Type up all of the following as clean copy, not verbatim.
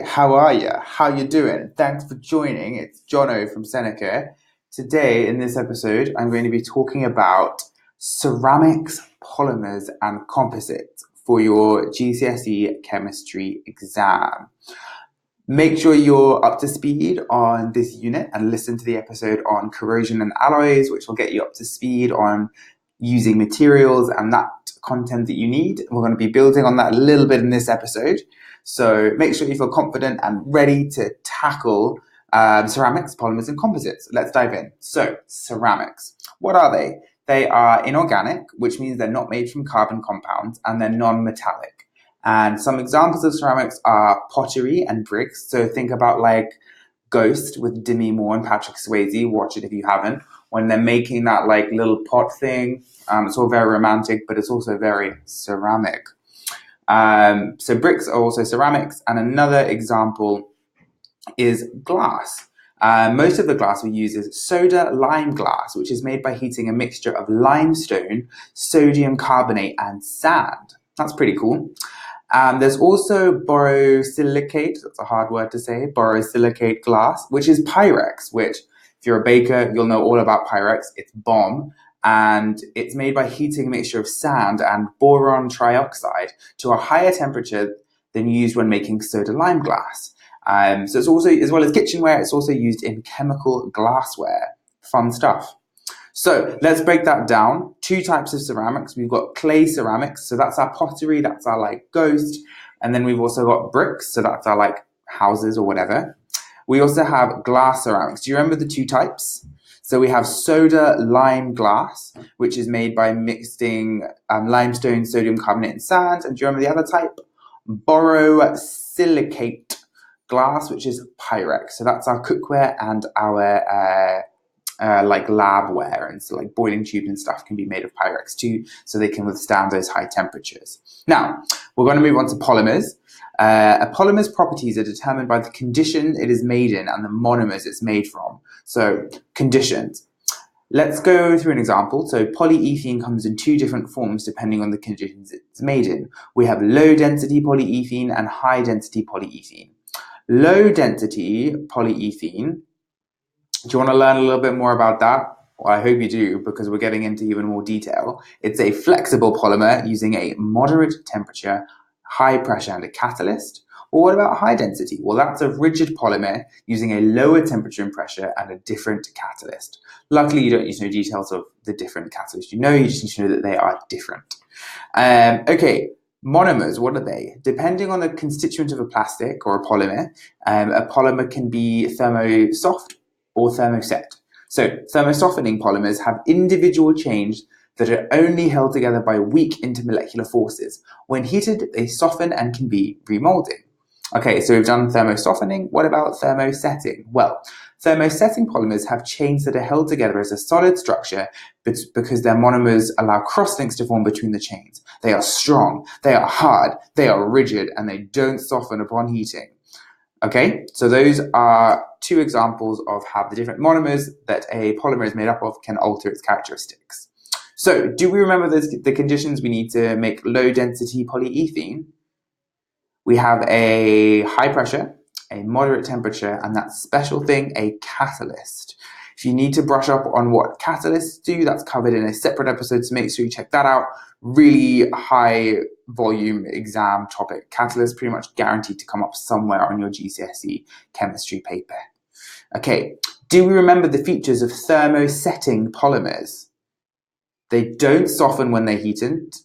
How are you? How you doing? Thanks for joining. It's Jono from Seneca. Today, in this episode, I'm going to be talking about ceramics, polymers, and composites for your GCSE Chemistry exam. Make sure you're up to speed on this unit and listen to the episode on corrosion and alloys, which will get you up to speed on using materials and that content that you need. We're going to be building on that a little bit in this episode. So make sure you feel confident and ready to tackle ceramics, polymers, and composites. Let's dive in. So ceramics, what are they? They are inorganic, which means they're not made from carbon compounds, and they're non-metallic. And some examples of ceramics are pottery and bricks. So think about like Ghost with Demi Moore and Patrick Swayze. Watch it if you haven't. When they're making that like little pot thing, it's all very romantic, but it's also very ceramic. So bricks are also ceramics. And another example is glass. Most of the glass we use is soda lime glass, which is made by heating a mixture of limestone, sodium carbonate, and sand. That's pretty cool. There's also borosilicate, that's a hard word to say, borosilicate glass, which is Pyrex, which if you're a baker, you'll know all about Pyrex. It's bomb. And it's made by heating a mixture of sand and boron trioxide to a higher temperature than used when making soda lime glass. So it's also, as well as kitchenware, it's also used in chemical glassware. Fun stuff. So let's break that down. Two types of ceramics. We've got clay ceramics. So that's our pottery. That's our like Ghost. And then we've also got bricks. So that's our like houses or whatever. We also have glass ceramics. Do you remember the two types? So we have soda lime glass, which is made by mixing limestone, sodium carbonate, and sand. And do you remember the other type? Borosilicate glass, which is Pyrex. So that's our cookware and our like labware, and so like boiling tubes and stuff can be made of Pyrex too, so they can withstand those high temperatures. Now, we're going to move on to polymers. A polymer's properties are determined by the condition it is made in and the monomers it's made from. So, conditions. Let's go through an example. So, polyethylene comes in two different forms depending on the conditions it's made in. We have low-density polyethylene and high-density polyethylene. Low-density polyethylene, do you want to learn a little bit more about that? Well, I hope you do, because we're getting into even more detail. It's a flexible polymer using a moderate temperature, high pressure, and a catalyst. Well, what about high density? Well, that's a rigid polymer using a lower temperature and pressure and a different catalyst. Luckily, you don't need to know details of the different catalysts. You just need to know that they are different. Okay, monomers, what are they? Depending on the constituent of a plastic or a polymer can be thermosoft or thermoset. So thermosoftening polymers have individual chains that are only held together by weak intermolecular forces. When heated, they soften and can be remolding. Okay, so we've done thermosoftening. What about thermosetting? Well, thermosetting polymers have chains that are held together as a solid structure because their monomers allow crosslinks to form between the chains. They are strong, they are hard, they are rigid, and they don't soften upon heating. Okay, so those are two examples of how the different monomers that a polymer is made up of can alter its characteristics. So, do we remember the conditions we need to make low-density polyethylene? We have a high pressure, a moderate temperature, and that special thing, a catalyst. If you need to brush up on what catalysts do, that's covered in a separate episode, so make sure you check that out. Really high volume exam topic. Catalysts pretty much guaranteed to come up somewhere on your GCSE chemistry paper. Okay, do we remember the features of thermosetting polymers? They don't soften when they're heated.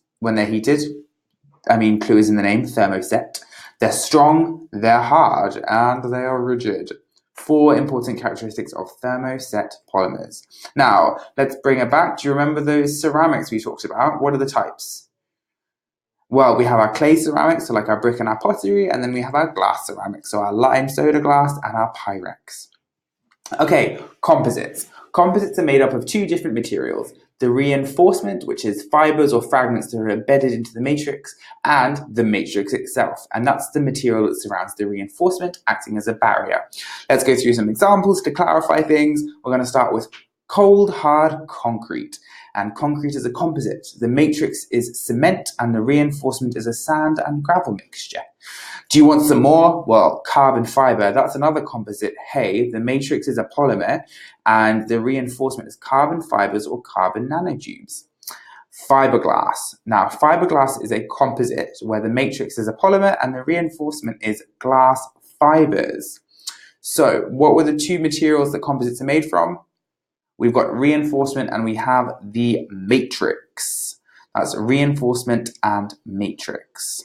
I mean, clue is in the name, thermoset. They're strong, they're hard, and they are rigid. 4 important characteristics of thermoset polymers. Now, let's bring it back. Do you remember those ceramics we talked about? What are the types? Well, we have our clay ceramics, so like our brick and our pottery, and then we have our glass ceramics, so our lime soda glass and our Pyrex. Okay, composites. Composites are made up of 2 different materials. The reinforcement, which is fibers or fragments that are embedded into the matrix, and the matrix itself. And that's the material that surrounds the reinforcement, acting as a barrier. Let's go through some examples to clarify things. We're going to start with cold, hard concrete. and concrete is a composite. The matrix is cement, and the reinforcement is a sand and gravel mixture. Do you want some more? Well, carbon fiber, that's another composite. Hey, the matrix is a polymer, and the reinforcement is carbon fibers or carbon nanotubes. Fiberglass. Now, fiberglass is a composite where the matrix is a polymer and the reinforcement is glass fibers. So, what were the two materials that composites are made from? We've got reinforcement and we have the matrix. That's reinforcement and matrix.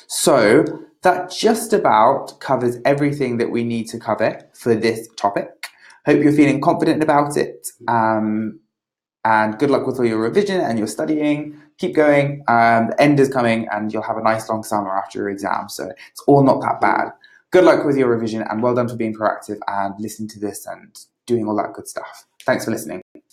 So that just about covers everything that we need to cover for this topic. Hope you're feeling confident about it. And good luck with all your revision and your studying. Keep going. The end is coming and you'll have a nice long summer after your exam. So it's all not that bad. Good luck with your revision and well done for being proactive and listening to this and doing all that good stuff. Thanks for listening.